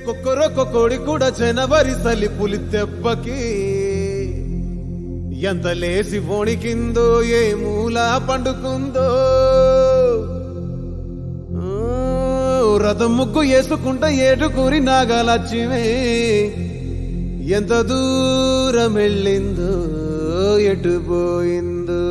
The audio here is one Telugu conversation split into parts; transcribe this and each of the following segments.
కొక్కరొక్క కోడి కూడా జనవరి సలి పులి దెబ్బకి ఎంత లేసి వణికిందో ఏ మూల పండుకుందో రథం ముగ్గు వేసుకుంట ఏడుకూరి నాగలక్ష్మి ఎంత దూరం వెళ్ళిందో ఎటు పోయిందో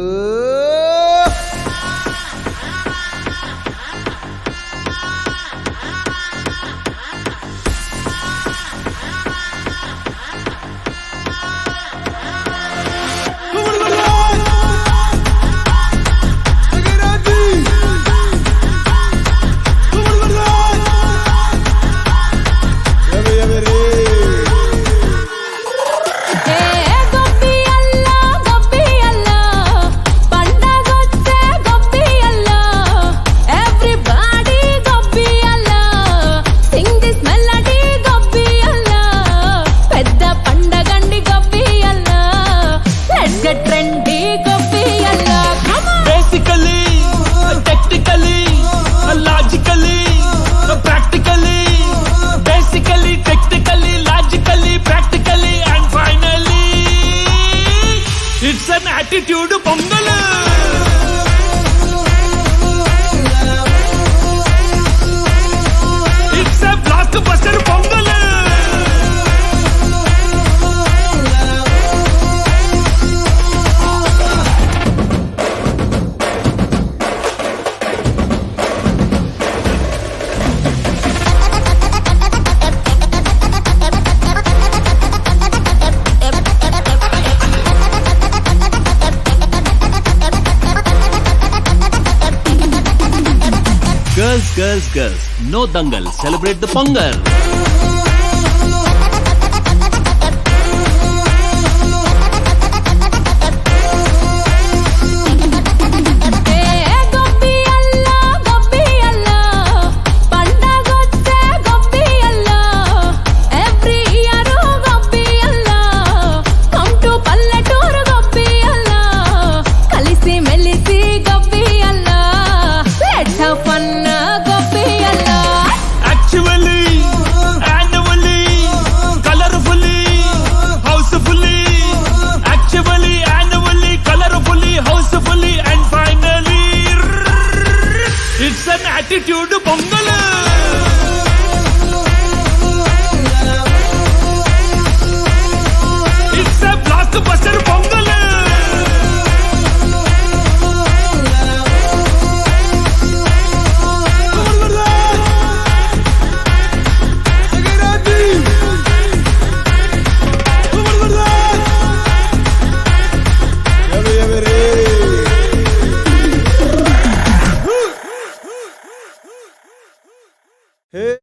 attitude pongal it's a block buster pongal Girls, no dangal, celebrate the Pongal. attitude pongal it's a block buster pongal Hey